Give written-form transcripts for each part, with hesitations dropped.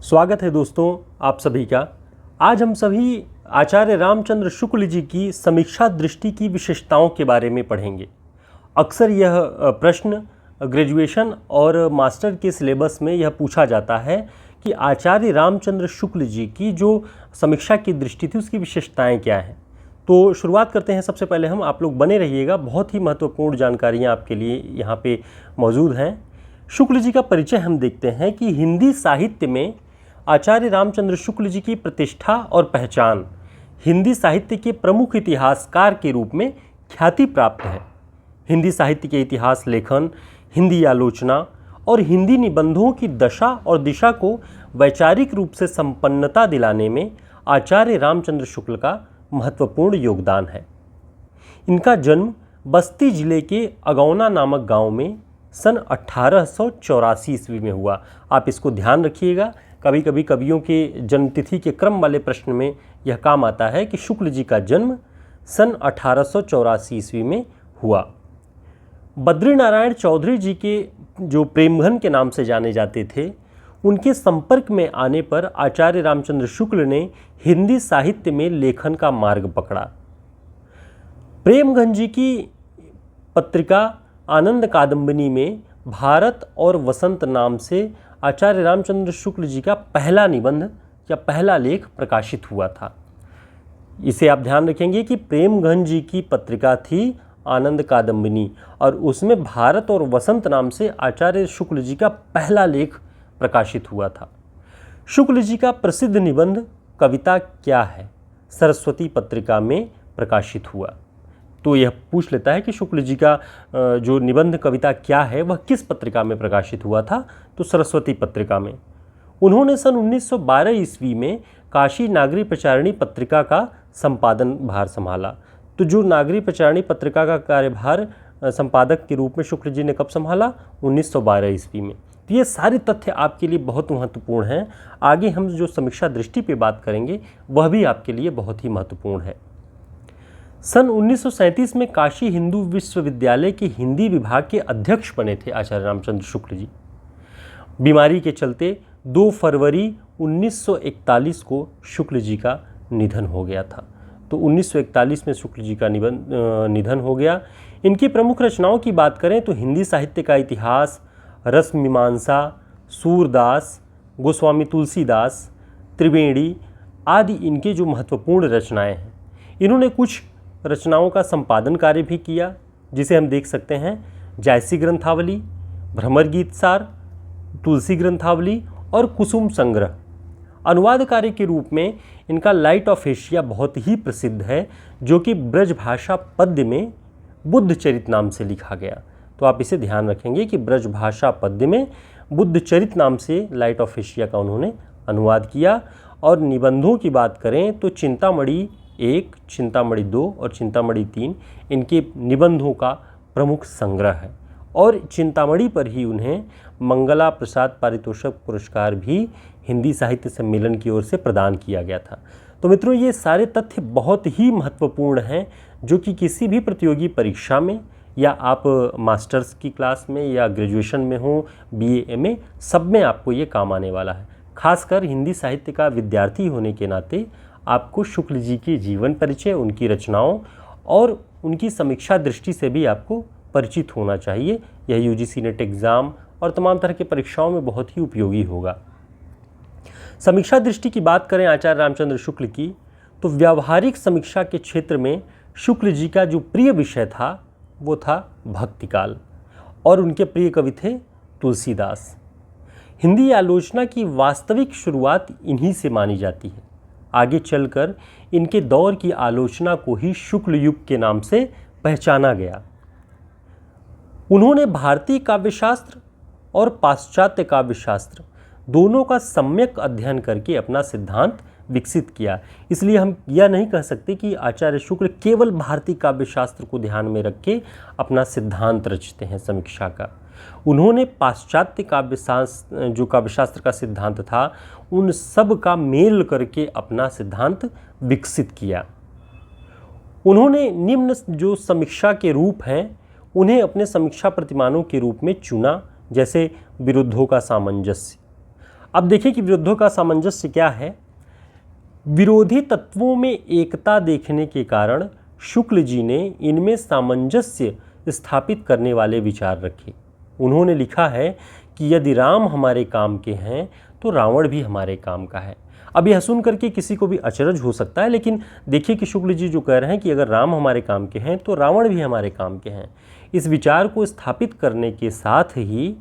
स्वागत है दोस्तों आप सभी का। आज हम सभी आचार्य रामचंद्र शुक्ल जी की समीक्षा दृष्टि की विशेषताओं के बारे में पढ़ेंगे। अक्सर यह प्रश्न ग्रेजुएशन और मास्टर के सिलेबस में यह पूछा जाता है कि आचार्य रामचंद्र शुक्ल जी की जो समीक्षा की दृष्टि थी उसकी विशेषताएं क्या हैं। तो शुरुआत करते हैं। सबसे पहले आप लोग बने रहिएगा, बहुत ही महत्वपूर्ण जानकारियाँ आपके लिए यहाँ पे मौजूद हैं। शुक्ल जी का परिचय हम देखते हैं कि हिंदी साहित्य में आचार्य रामचंद्र शुक्ल जी की प्रतिष्ठा और पहचान हिंदी साहित्य के प्रमुख इतिहासकार के रूप में ख्याति प्राप्त है। हिंदी साहित्य के इतिहास लेखन, हिंदी आलोचना और हिंदी निबंधों की दशा और दिशा को वैचारिक रूप से संपन्नता दिलाने में आचार्य रामचंद्र शुक्ल का महत्वपूर्ण योगदान है। इनका जन्म बस्ती जिले के अगौना नामक गांव में सन 1884 ईस्वी में हुआ। आप इसको ध्यान रखिएगा, कभी कभी कवियों के जन्मतिथि के क्रम वाले प्रश्न में यह काम आता है कि शुक्ल जी का जन्म सन 1884 ईस्वी में हुआ। बद्रीनारायण चौधरी जी के जो प्रेमघन के नाम से जाने जाते थे, उनके संपर्क में आने पर आचार्य रामचंद्र शुक्ल ने हिंदी साहित्य में लेखन का मार्ग पकड़ा। प्रेमघन जी की पत्रिका आनंद कादंबनी में भारत और वसंत नाम से आचार्य रामचंद्र शुक्ल जी का पहला निबंध या पहला लेख प्रकाशित हुआ था। इसे आप ध्यान रखेंगे कि प्रेमघन जी की पत्रिका थी आनंद कादंबनी और उसमें भारत और वसंत नाम से आचार्य शुक्ल जी का पहला लेख प्रकाशित हुआ था। शुक्ल जी का प्रसिद्ध निबंध कविता क्या है सरस्वती पत्रिका में प्रकाशित हुआ। तो यह पूछ लेता है कि शुक्ल जी का जो निबंध कविता क्या है वह किस पत्रिका में प्रकाशित हुआ था, तो सरस्वती पत्रिका में। उन्होंने सन 1912 ईस्वी में काशी नागरी प्रचारिणी पत्रिका का संपादन भार संभाला। तो जो नागरी प्रचारिणी पत्रिका का कार्यभार संपादक के रूप में शुक्ल जी ने कब संभाला? 1912 ईस्वी में। तो ये सारे तथ्य आपके लिए बहुत महत्वपूर्ण हैं। आगे हम जो समीक्षा दृष्टि पे बात करेंगे वह भी आपके लिए बहुत ही महत्वपूर्ण है। सन 1937 में काशी हिंदू विश्वविद्यालय के हिंदी विभाग के अध्यक्ष बने थे आचार्य रामचंद्र शुक्ल जी। बीमारी के चलते 2 फरवरी 1941 को शुक्ल जी का निधन हो गया था। तो 1941 में शुक्ल जी का निधन हो गया। इनकी प्रमुख रचनाओं की बात करें तो हिंदी साहित्य का इतिहास, रसमीमांसा, सूरदास, गोस्वामी तुलसीदास, त्रिवेणी आदि इनके जो महत्वपूर्ण रचनाएं हैं। इन्होंने कुछ रचनाओं का संपादन कार्य भी किया, जिसे हम देख सकते हैं जायसी ग्रंथावली, भ्रमर गीत सार, तुलसी ग्रंथावली और कुसुम संग्रह। अनुवाद कार्य के रूप में इनका लाइट ऑफ एशिया बहुत ही प्रसिद्ध है, जो कि ब्रजभाषा पद्य में बुद्ध चरित नाम से लिखा गया। तो आप इसे ध्यान रखेंगे कि ब्रजभाषा पद्य में बुद्ध चरित नाम से लाइट ऑफ एशिया का उन्होंने अनुवाद किया। और निबंधों की बात करें तो चिंतामणि 1, चिंतामणि 2 और चिंतामणि 3 इनके निबंधों का प्रमुख संग्रह है। और चिंतामणि पर ही उन्हें मंगला प्रसाद पारितोषिक पुरस्कार भी हिंदी साहित्य सम्मेलन की ओर से प्रदान किया गया था। तो मित्रों, ये सारे तथ्य बहुत ही महत्वपूर्ण हैं, जो कि किसी भी प्रतियोगी परीक्षा में या आप मास्टर्स की क्लास में या ग्रेजुएशन में हो, BA MA, सब में आपको ये काम आने वाला है। खासकर हिंदी साहित्य का विद्यार्थी होने के नाते आपको शुक्ल जी की जीवन परिचय, उनकी रचनाओं और उनकी समीक्षा दृष्टि से भी आपको परिचित होना चाहिए। यह UGC नेट एग्ज़ाम और तमाम तरह की परीक्षाओं में बहुत ही उपयोगी होगा। समीक्षा दृष्टि की बात करें आचार्य रामचंद्र शुक्ल की, तो व्यावहारिक समीक्षा के क्षेत्र में शुक्ल जी का जो प्रिय विषय था वो था भक्तिकाल, और उनके प्रिय कवि थे तुलसीदास। हिंदी आलोचना की वास्तविक शुरुआत इन्हीं से मानी जाती है। आगे चलकर इनके दौर की आलोचना को ही शुक्ल युग के नाम से पहचाना गया। उन्होंने भारतीय काव्यशास्त्र और पाश्चात्य काव्यशास्त्र दोनों का सम्यक अध्ययन करके अपना सिद्धांत विकसित किया। इसलिए हम यह नहीं कह सकते कि आचार्य शुक्ल केवल भारतीय काव्यशास्त्र को ध्यान में रख के अपना सिद्धांत रचते हैं समीक्षा का। उन्होंने पाश्चात्य काव्यशास्त्र, जो काव्यशास्त्र का सिद्धांत था, उन सब का मेल करके अपना सिद्धांत विकसित किया। उन्होंने निम्न जो समीक्षा के रूप हैं उन्हें अपने समीक्षा प्रतिमानों के रूप में चुना, जैसे विरुद्धों का सामंजस्य, अब देखिए कि विरुद्धों का सामंजस्य क्या है। विरोधी तत्वों में एकता देखने के कारण शुक्ल जी ने इनमें सामंजस्य स्थापित करने वाले विचार रखे। उन्होंने लिखा है कि यदि राम हमारे काम के हैं तो रावण भी हमारे काम का है। अब यह सुन करके किसी को भी अचरज हो सकता है, लेकिन देखिए कि शुक्ल जी जो कह रहे हैं कि अगर राम हमारे काम के हैं तो रावण भी हमारे काम के हैं। इस विचार को स्थापित करने के साथ ही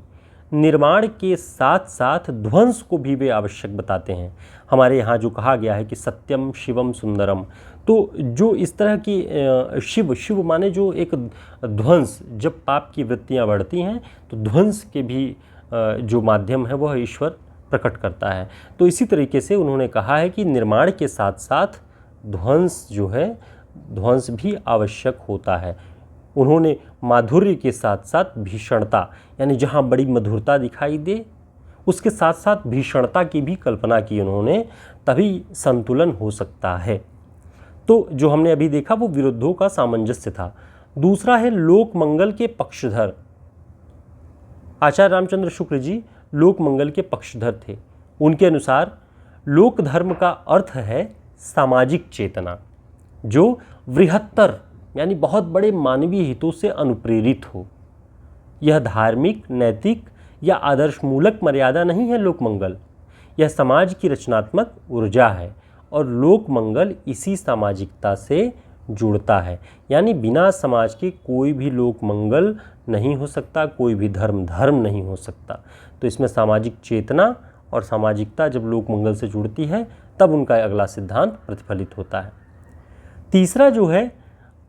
निर्माण के साथ साथ ध्वंस को भी वे आवश्यक बताते हैं। हमारे यहाँ जो कहा गया है कि सत्यम शिवम सुंदरम, तो जो इस तरह की शिव माने जो एक ध्वंस, जब पाप की वृत्तियाँ बढ़ती हैं तो ध्वंस के भी जो माध्यम है वह ईश्वर प्रकट करता है। तो इसी तरीके से उन्होंने कहा है कि निर्माण के साथ साथ ध्वंस जो है, ध्वंस भी आवश्यक होता है। उन्होंने माधुर्य के साथ साथ भीषणता, यानी जहाँ बड़ी मधुरता दिखाई दे उसके साथ साथ भीषणता की भी कल्पना की उन्होंने, तभी संतुलन हो सकता है। तो जो हमने अभी देखा वो विरुद्धों का सामंजस्य था। दूसरा है लोक मंगल के पक्षधर। आचार्य रामचंद्र शुक्ल जी लोक मंगल के पक्षधर थे। उनके अनुसार लोक धर्म का अर्थ है सामाजिक चेतना जो बृहत्तर यानी बहुत बड़े मानवीय हितों से अनुप्रेरित हो। यह धार्मिक, नैतिक या आदर्शमूलक मर्यादा नहीं है लोक मंगल, यह समाज की रचनात्मक ऊर्जा है और लोक मंगल इसी सामाजिकता से जुड़ता है। यानी बिना समाज के कोई भी लोक मंगल नहीं हो सकता, कोई भी धर्म नहीं हो सकता। तो इसमें सामाजिक चेतना और सामाजिकता जब लोक मंगल से जुड़ती है तब उनका अगला सिद्धांत प्रतिफलित होता है। तीसरा जो है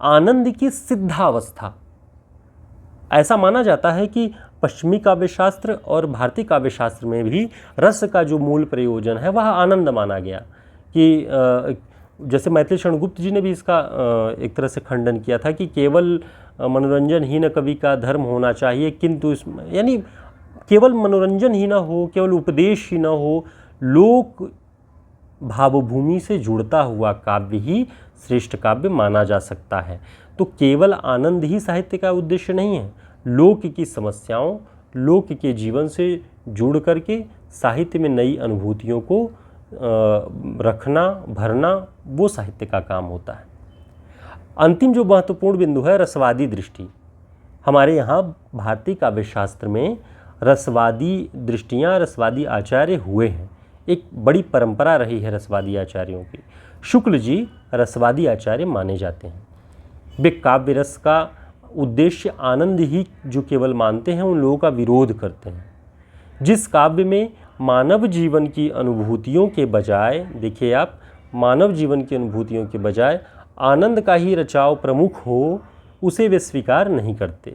आनंद की सिद्धावस्था। ऐसा माना जाता है कि पश्चिमी काव्यशास्त्र और भारतीय काव्यशास्त्र में भी रस का जो मूल प्रयोजन है वह आनंद माना गया। कि जैसे मैथिली शरण गुप्त जी ने भी इसका एक तरह से खंडन किया था कि केवल मनोरंजन ही न कवि का धर्म होना चाहिए, किंतु इसमें यानी केवल मनोरंजन ही ना हो, केवल उपदेश ही ना हो, लोक भावभूमि से जुड़ता हुआ काव्य ही श्रेष्ठ काव्य माना जा सकता है। तो केवल आनंद ही साहित्य का उद्देश्य नहीं है, लोक की समस्याओं, लोक के जीवन से जुड़ करके साहित्य में नई अनुभूतियों को रखना, भरना, वो साहित्य का काम होता है। अंतिम जो महत्वपूर्ण बिंदु है रसवादी दृष्टि। हमारे यहाँ भारतीय काव्यशास्त्र में रसवादी दृष्टियाँ, रसवादी आचार्य हुए हैं। एक बड़ी परंपरा रही है रसवादी आचार्यों की। शुक्ल जी रसवादी आचार्य माने जाते हैं। वे काव्य रस का उद्देश्य आनंद ही जो केवल मानते हैं, उन लोगों का विरोध करते हैं। जिस काव्य में मानव जीवन की अनुभूतियों के बजाय, देखिए आप, मानव जीवन की अनुभूतियों के बजाय आनंद का ही रचाव प्रमुख हो, उसे वे स्वीकार नहीं करते।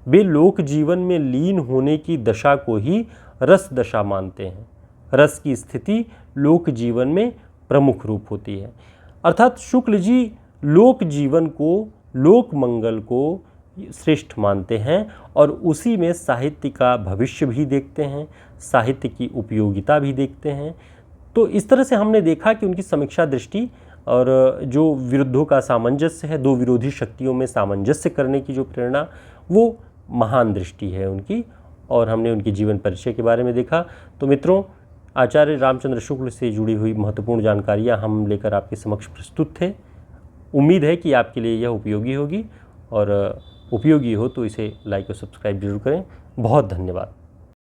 वे लोक जीवन में लीन होने की दशा को ही रस दशा मानते हैं। रस की स्थिति लोक जीवन में प्रमुख रूप होती है। अर्थात शुक्ल जी लोक जीवन को, लोक मंगल को श्रेष्ठ मानते हैं और उसी में साहित्य का भविष्य भी देखते हैं, साहित्य की उपयोगिता भी देखते हैं। तो इस तरह से हमने देखा कि उनकी समीक्षा दृष्टि और जो विरुद्धों का सामंजस्य है, दो विरोधी शक्तियों में सामंजस्य करने की जो प्रेरणा, वो महान दृष्टि है उनकी। और हमने उनकी जीवन परिचय के बारे में देखा। तो मित्रों, आचार्य रामचंद्र शुक्ल से जुड़ी हुई महत्वपूर्ण जानकारियाँ हम लेकर आपके समक्ष प्रस्तुत थे। उम्मीद है कि आपके लिए यह उपयोगी होगी, और उपयोगी हो तो इसे लाइक और सब्सक्राइब जरूर करें। बहुत धन्यवाद।